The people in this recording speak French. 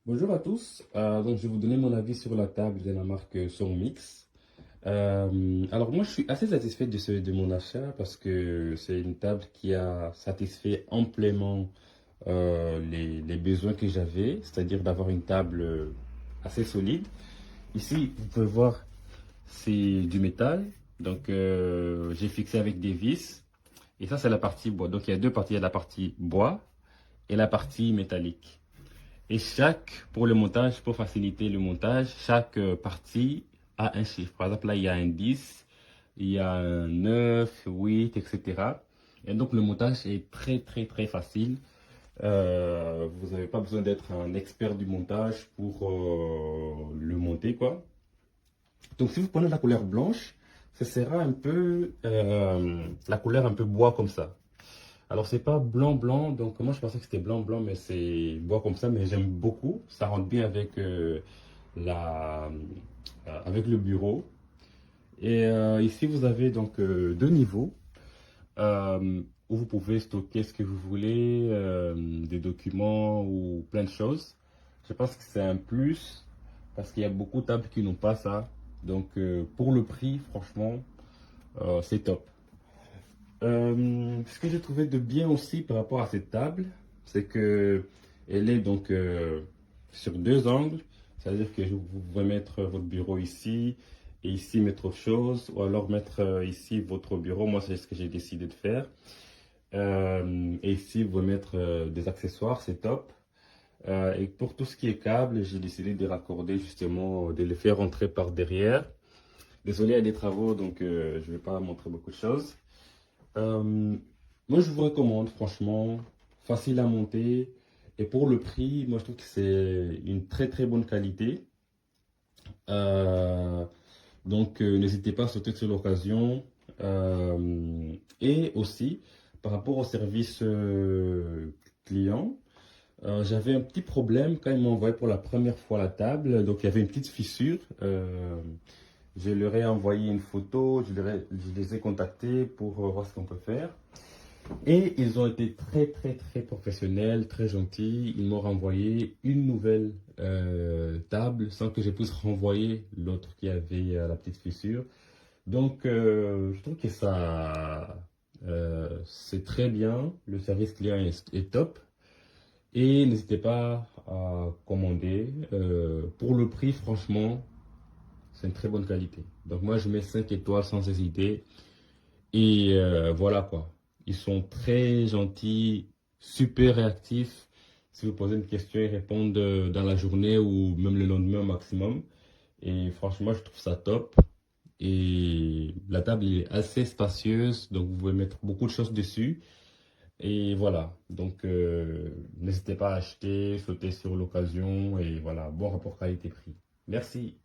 Bonjour à tous. Donc, je vais vous donner mon avis sur la table de la marque Songmix. Alors, moi, je suis assez satisfait de mon achat parce que c'est une table qui a satisfait amplement les besoins que j'avais, c'est-à-dire d'avoir une table assez solide. Ici, vous pouvez voir, c'est du métal. Donc, j'ai fixé avec des vis. Et ça, c'est la partie bois. Donc, il y a deux parties. Il y a la partie bois et la partie métallique. Et pour le montage, pour faciliter le montage, chaque partie a un chiffre. Par exemple, là, il y a un 10, il y a un 9, 8, etc. Et donc, le montage est très, très, très facile. Vous n'avez pas besoin d'être un expert du montage pour le monter, quoi. Donc, si vous prenez la couleur blanche, ce sera un peu la couleur un peu bois comme ça. Alors, c'est pas blanc blanc, donc moi je pensais que c'était blanc blanc, mais c'est bois comme ça, mais j'aime beaucoup. Ça rentre bien avec, la, avec le bureau. Et ici, vous avez donc deux niveaux où vous pouvez stocker ce que vous voulez, des documents ou plein de choses. Je pense que c'est un plus parce qu'il y a beaucoup de tables qui n'ont pas ça. Donc, pour le prix, franchement, c'est top. Ce que j'ai trouvé de bien aussi par rapport à cette table, c'est que elle est donc sur deux angles. C'est-à-dire que vous pouvez mettre votre bureau ici et ici mettre autre chose, ou alors mettre ici votre bureau. Moi, c'est ce que j'ai décidé de faire. Et ici, vous pouvez mettre des accessoires, c'est top. Et pour tout ce qui est câble, j'ai décidé de raccorder justement, de les faire rentrer par derrière. Désolé, il y a des travaux, donc je ne vais pas montrer beaucoup de choses. Euh, Moi, je vous recommande, franchement, facile à monter. Et pour le prix, moi, je trouve que c'est une très, très bonne qualité. Euh, N'hésitez pas à sauter sur l'occasion. Et aussi, par rapport au service client, j'avais un petit problème quand ils m'ont envoyé pour la première fois la table. Donc, il y avait une petite fissure. Je leur ai envoyé une photo, je les ai contactés pour voir ce qu'on peut faire. Et ils ont été très, très, très professionnels, très gentils. Ils m'ont renvoyé une nouvelle table sans que je puisse renvoyer l'autre qui avait la petite fissure. Donc, je trouve que ça, c'est très bien. Le service client est top. Et n'hésitez pas à commander. Pour le prix, franchement, c'est une très bonne qualité. Donc, moi, je mets 5 étoiles sans hésiter. Et voilà quoi. Ils sont très gentils, super réactifs. Si vous posez une question, ils répondent dans la journée ou même le lendemain au maximum. Et franchement, je trouve ça top. Et la table est assez spacieuse, donc vous pouvez mettre beaucoup de choses dessus. Et voilà. Donc, n'hésitez pas à acheter, sauter sur l'occasion. Et voilà, bon rapport qualité-prix. Merci.